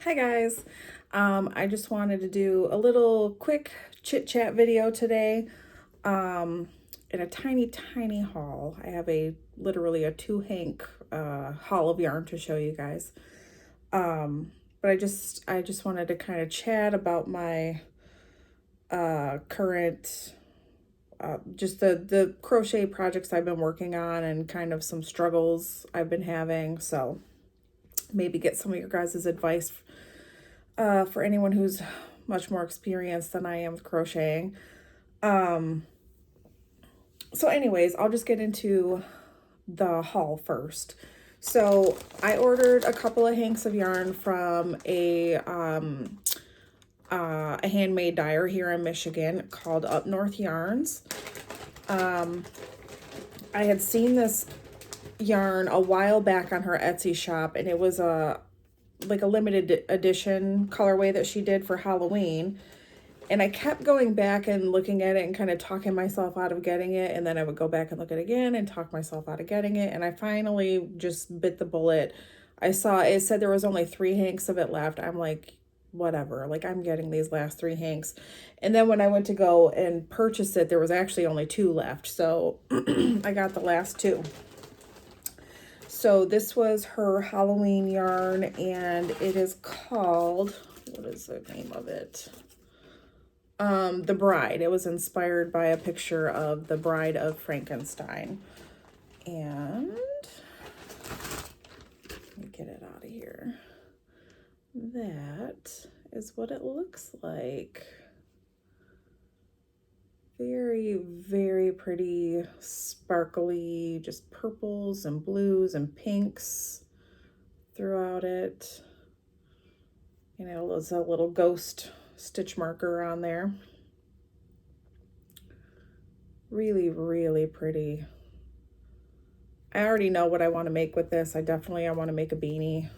Hi guys. I just wanted to do a little quick chit chat video today. Um, in a tiny haul. I have literally a 2 hank haul of yarn to show you guys. But I just wanted to kind of chat about my current just the crochet projects I've been working on and kind of some struggles I've been having. So maybe get some of your guys' advice for anyone who's much more experienced than I am with crocheting. Um, so anyways, I'll just get into the haul first. So I ordered a couple of hanks of yarn from a handmade dyer here in Michigan called Up North Yarns. I had seen this yarn a while back on her Etsy shop, and it was a limited edition colorway that she did for Halloween. And I kept going back and looking at it and kind of talking myself out of getting it. And then I would go back and look at it again and talk myself out of getting it. And I finally just bit the bullet. I saw it said there was only 3 hanks of it left. I'm like, whatever, like I'm getting these last 3 hanks. And then when I went to go and purchase it, there was actually only 2 left. So I got the last 2. So this was her Halloween yarn, and it is called, what is the name of it? The Bride. It was inspired by a picture of the Bride of Frankenstein. And let me get it out of here. That is what it looks like. Very pretty, sparkly, just purples and blues and pinks throughout it. You know, there's a little ghost stitch marker on there. Really pretty. I already know what I want to make with this. I want to make a beanie.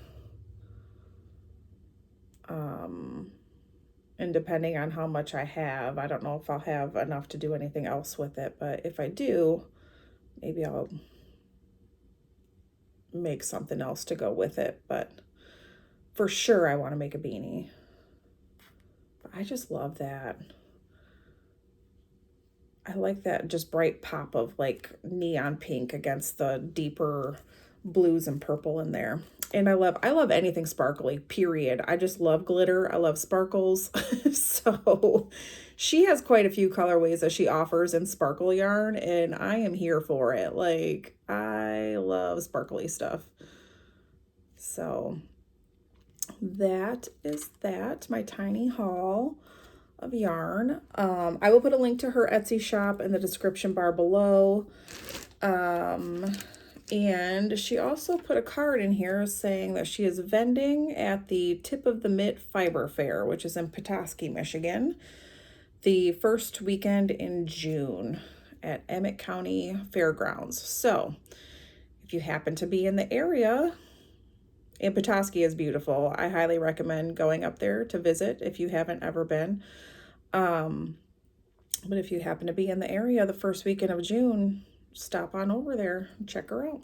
And depending on how much I have, I don't know if I'll have enough to do anything else with it, but if I do, maybe I'll make something else to go with it. But for sure, I want to make a beanie. But I just love that. I like that just bright pop of like neon pink against the deeper blues and purple in there. And I love anything sparkly, period. I just love glitter. I love sparkles. So she has quite a few colorways that she offers in sparkle yarn, and I am here for it. Like, I love sparkly stuff. So that is that, my tiny haul of yarn. I will put a link to her Etsy shop in the description bar below. And she also put a card in here saying that she is vending at the Tip of the Mitt Fiber Fair, which is in Petoskey, Michigan, the first weekend in June at Emmett County Fairgrounds. So if you happen to be in the area, and Petoskey is beautiful, I highly recommend going up there to visit if you haven't ever been. But if you happen to be in the area the first weekend of June, stop on over there and check her out.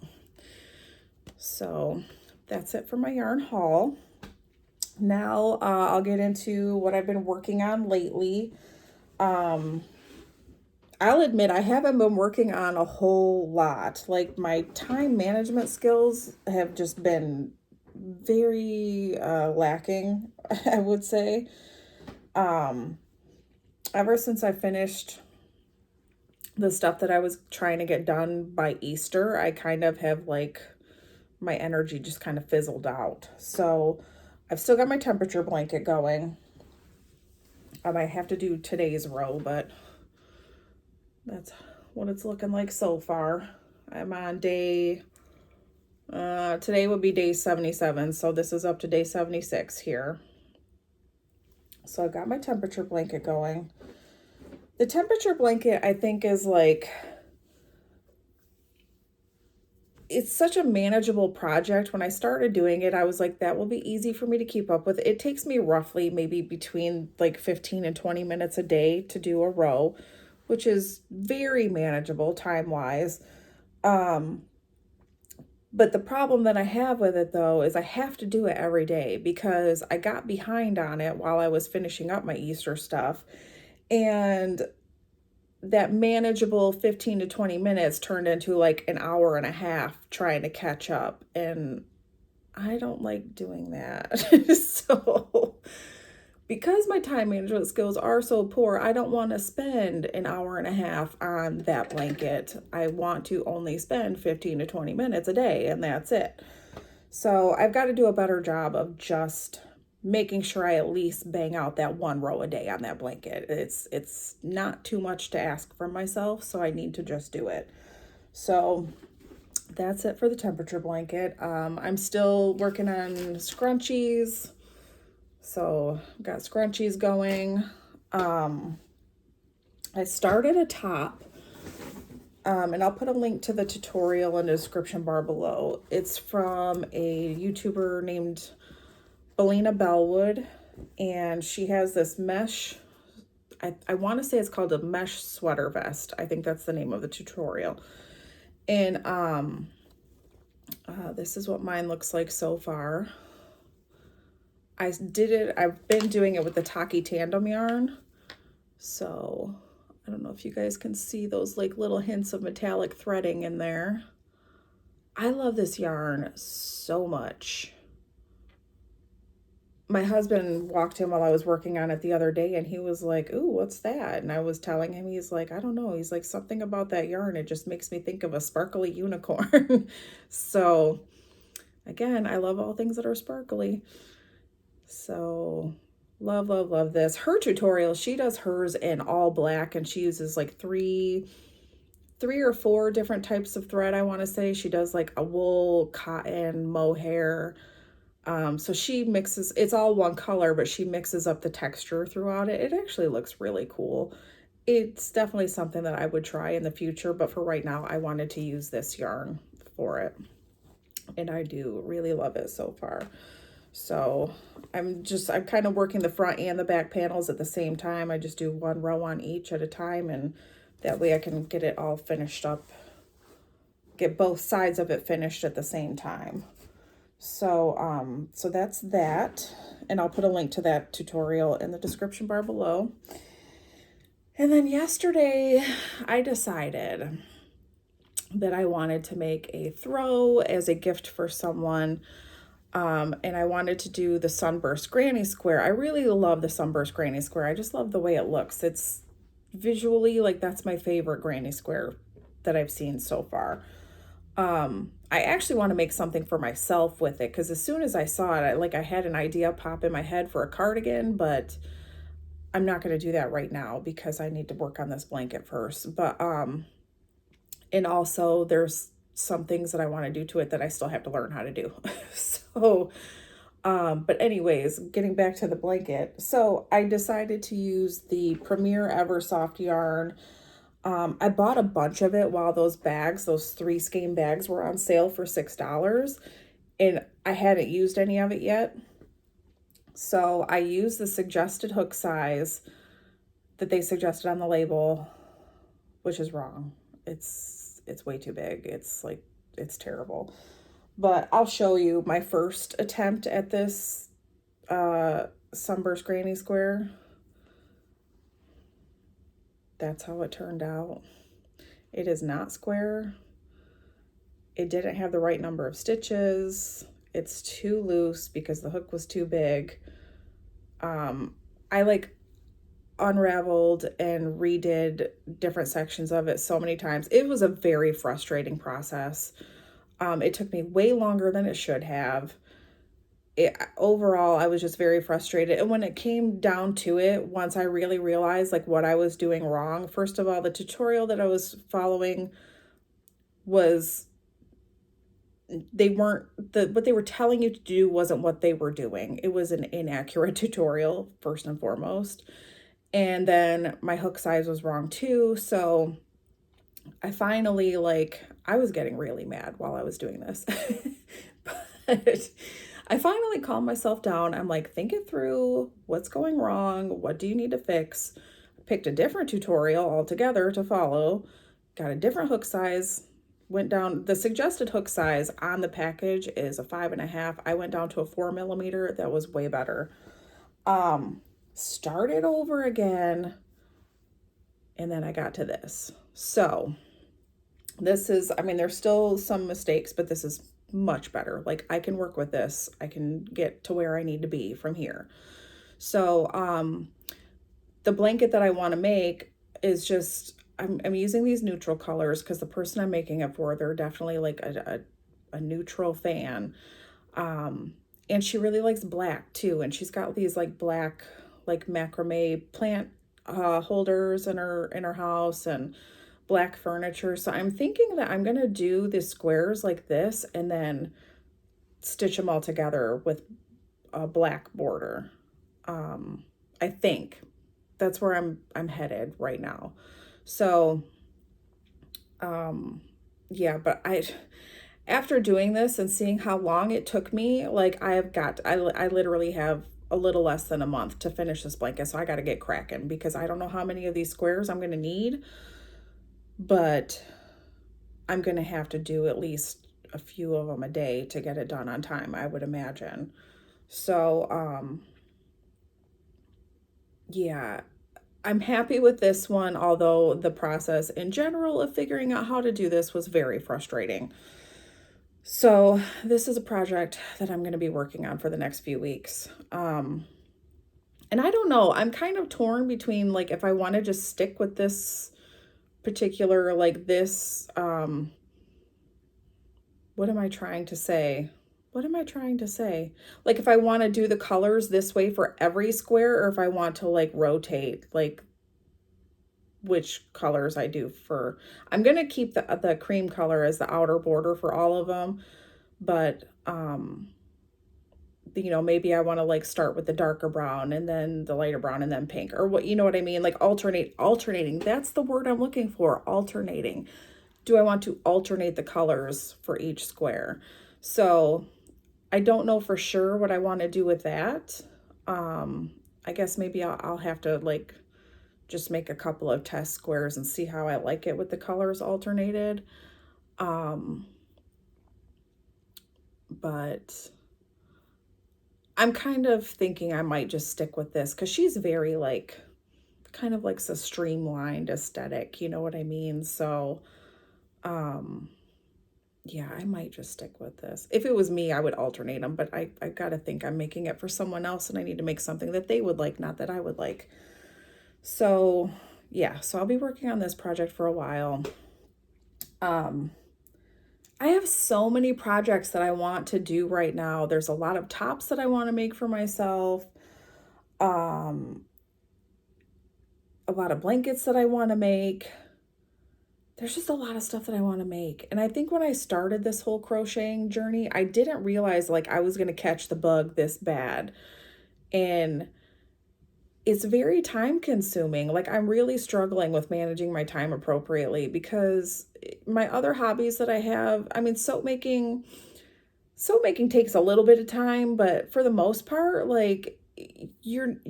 So that's it for my yarn haul. Now I'll get into what I've been working on lately. I'll admit I haven't been working on a whole lot. Like, my time management skills have just been very lacking, I would say. Ever since I finished the stuff that I was trying to get done by Easter, I kind of have like, my energy just kind of fizzled out. So I've still got my temperature blanket going. I might have to do today's row, but that's what it's looking like so far. I'm on day, today would be day 77. So this is up to day 76 here. So I've got my temperature blanket going. The temperature blanket, I think, is like, it's such a manageable project. When I started doing it, I was like, that will be easy for me to keep up with. It takes me roughly maybe between like 15 and 20 minutes a day to do a row, which is very manageable time-wise. But the problem that I have with it though is I have to do it every day because I got behind on it while I was finishing up my Easter stuff. And that manageable 15 to 20 minutes turned into like an hour and a half trying to catch up. And I don't like doing that. So, because my time management skills are so poor, I don't want to spend an hour and a half on that blanket. I want to only spend 15 to 20 minutes a day, and that's it. So, I've got to do a better job of just making sure I at least bang out that one row a day on that blanket. It's not too much to ask from myself, so I need to just do it. So, that's it for the temperature blanket. I'm still working on scrunchies. So got scrunchies going. I started a top, and I'll put a link to the tutorial in the description bar below. It's from a YouTuber named Belina Bellwood, and she has this mesh. I want to say it's called a mesh sweater vest. I think that's the name of the tutorial. And this is what mine looks like so far. I've been doing it with the Taki tandem yarn. So I don't know if you guys can see those like little hints of metallic threading in there. I love this yarn so much. My husband walked in while I was working on it the other day and he was like, "Ooh, what's that?" And I was telling him, he's like, "I don't know." He's like, "Something about that yarn, it just makes me think of a sparkly unicorn." So again, I love all things that are sparkly. So love, love, love this. Her tutorial, she does hers in all black and she uses like three or four different types of thread, I want to say. She does like a wool, cotton, mohair. So she mixes, it's all one color, but she mixes up the texture throughout it. It actually looks really cool. It's definitely something that I would try in the future, but for right now, I wanted to use this yarn for it. And I do really love it so far. So I'm kind of working the front and the back panels at the same time. I just do one row on each at a time, and that way I can get it all finished up, get both sides of it finished at the same time. So, so that's that. And I'll put a link to that tutorial in the description bar below. And then yesterday I decided that I wanted to make a throw as a gift for someone. And I wanted to do the Sunburst Granny Square. I really love the Sunburst Granny Square. I just love the way it looks. It's visually, like, that's my favorite Granny Square that I've seen so far. I actually want to make something for myself with it, because as soon as I saw it, I had an idea pop in my head for a cardigan, but I'm not going to do that right now because I need to work on this blanket first. But, and also there's some things that I want to do to it that I still have to learn how to do. So, but anyways, getting back to the blanket. So I decided to use the Premier Eversoft yarn. I bought a bunch of it while those 3 skein bags were on sale for $6, and I hadn't used any of it yet. So I used the suggested hook size that they suggested on the label, which is wrong. It's way too big. It's terrible. But I'll show you my first attempt at this Sunburst Granny Square. That's how it turned out. It is not square. It didn't have the right number of stitches. It's too loose because the hook was too big. I unraveled and redid different sections of it so many times. It was a very frustrating process. It took me way longer than it should have. Overall, I was just very frustrated. And when it came down to it, once I really realized what I was doing wrong, first of all, the tutorial that I was following was, what they were telling you to do wasn't what they were doing. It was an inaccurate tutorial, first and foremost. And then my hook size was wrong too. So I finally, I was getting really mad while I was doing this. But I finally calmed myself down. I'm like, think it through. What's going wrong? What do you need to fix? Picked a different tutorial altogether to follow. Got a different hook size. went down, the suggested hook size on the package is a 5.5. I went down to a 4 millimeter. That was way better. Started over again, and then I got to this. So this is, I mean, there's still some mistakes, but this is much better. Like, I can work with this. I can get to where I need to be from here. So, the blanket that I want to make is just, I'm using these neutral colors because the person I'm making it for, they're definitely like a neutral fan. And she really likes black too. And she's got these like black, like macrame plant holders in her house, and black furniture. So I'm thinking that I'm gonna do the squares like this and then stitch them all together with a black border. I think that's where I'm headed right now. So yeah, but after doing this and seeing how long it took me, like I literally have a little less than a month to finish this blanket. So I got to get cracking because I don't know how many of these squares I'm going to need, but I'm going to have to do at least a few of them a day to get it done on time, I would imagine. So, yeah, I'm happy with this one, although the process in general of figuring out how to do this was very frustrating. So this is a project that I'm going to be working on for the next few weeks. And I don't know, I'm kind of torn between like if I want to just stick with this particular, like this, what am I trying to say? What am I trying to say? Like if I want to do the colors this way for every square, or if I want to like rotate, like which colors I do for, I'm going to keep the cream color as the outer border for all of them, but you know, maybe I want to like start with the darker brown and then the lighter brown and then pink, or what, you know what I mean? Like alternating. That's the word I'm looking for, alternating. Do I want to alternate the colors for each square? So I don't know for sure what I want to do with that. I guess maybe I'll have to like just make a couple of test squares and see how I like it with the colors alternated. But I'm kind of thinking I might just stick with this because she's very like, kind of like a streamlined aesthetic, you know what I mean? So, yeah, I might just stick with this. If it was me, I would alternate them, but I gotta think I'm making it for someone else and I need to make something that they would like, not that I would like. So, yeah, so I'll be working on this project for a while. I have so many projects that I want to do right now. There's a lot of tops that I want to make for myself. Um, a lot of blankets that I want to make. There's just a lot of stuff that I want to make. And I think when I started this whole crocheting journey, I didn't realize like I was going to catch the bug this bad. And it's very time consuming. Like I'm really struggling with managing my time appropriately because my other hobbies that I have, I mean, soap making takes a little bit of time, but for the most part, like you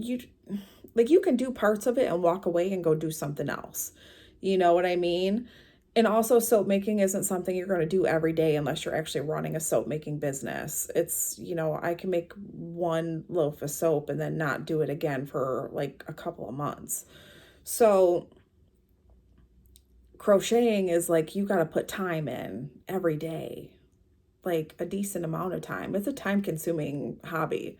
like you can do parts of it and walk away and go do something else. You know what I mean? And also soap making isn't something you're going to do every day unless you're actually running a soap making business. It's, you know, I can make one loaf of soap and then not do it again for like a couple of months. So crocheting is like you got to put time in every day, like a decent amount of time. It's a time consuming hobby.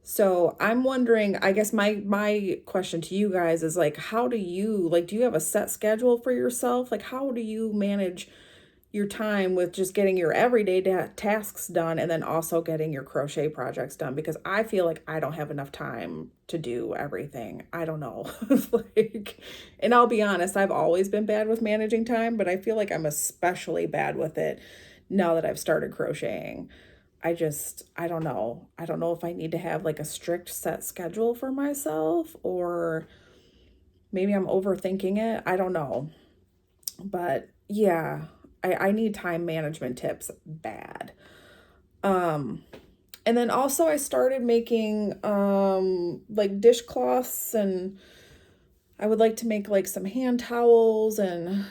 So I'm wondering, I guess my question to you guys is like, how do you, like, do you have a set schedule for yourself? Like, how do you manage your time with just getting your everyday tasks done and then also getting your crochet projects done? Because I feel like I don't have enough time to do everything. I don't know. Like, and I'll be honest, I've always been bad with managing time, but I feel like I'm especially bad with it now that I've started crocheting. I don't know. I don't know if I need to have like a strict set schedule for myself or maybe I'm overthinking it. I don't know. But yeah, I need time management tips bad. And then also I started making like dishcloths, and I would like to make like some hand towels and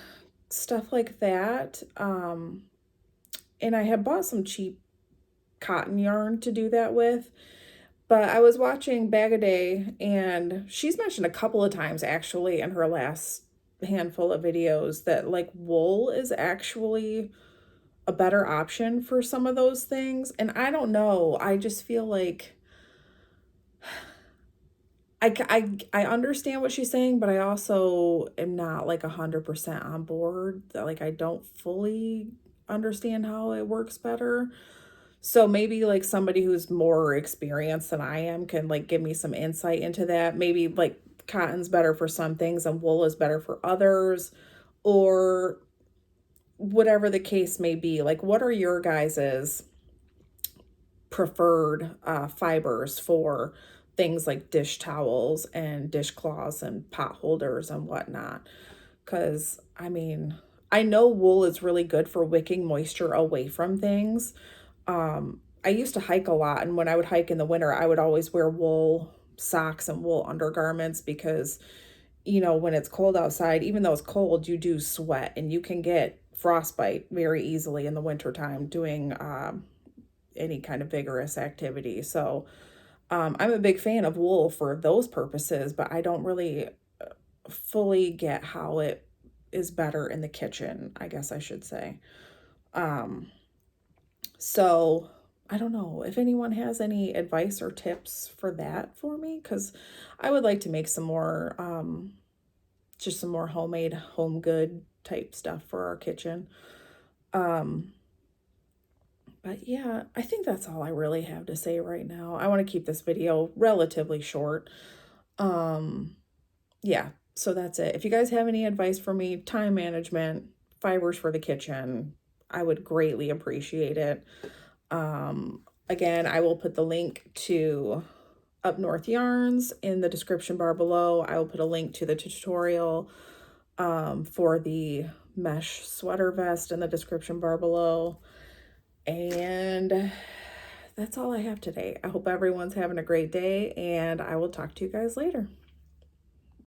stuff like that. And I had bought some cheap cotton yarn to do that with. But I was watching Bag a Day, and she's mentioned a couple of times actually in her last handful of videos that like wool is actually a better option for some of those things. And I don't know. I just feel like I understand what she's saying, but I also am not like 100% on board. Like I don't fully understand how it works better. So maybe like somebody who's more experienced than I am can like give me some insight into that. Maybe like cotton's better for some things and wool is better for others, or whatever the case may be. Like what are your guys's preferred fibers for things like dish towels and dishcloths and pot holders and whatnot? Because I mean, I know wool is really good for wicking moisture away from things. I used to hike a lot, and when I would hike in the winter, I would always wear wool socks and wool undergarments because, you know, when it's cold outside, even though it's cold, you do sweat and you can get frostbite very easily in the wintertime doing any kind of vigorous activity. So I'm a big fan of wool for those purposes, but I don't really fully get how it is better in the kitchen, I guess I should say. Um, so I don't know if anyone has any advice or tips for that for me, because I would like to make some more, just some more homemade, home good type stuff for our kitchen. Um, But yeah, I think that's all I really have to say right now. I want to keep this video relatively short. Um, yeah, so that's it. If you guys have any advice for me, time management, fibers for the kitchen, I would greatly appreciate it. Again, I will put the link to Up North Yarns in the description bar below. I will put a link to the tutorial for the mesh sweater vest in the description bar below. And that's all I have today. I hope everyone's having a great day, and I will talk to you guys later.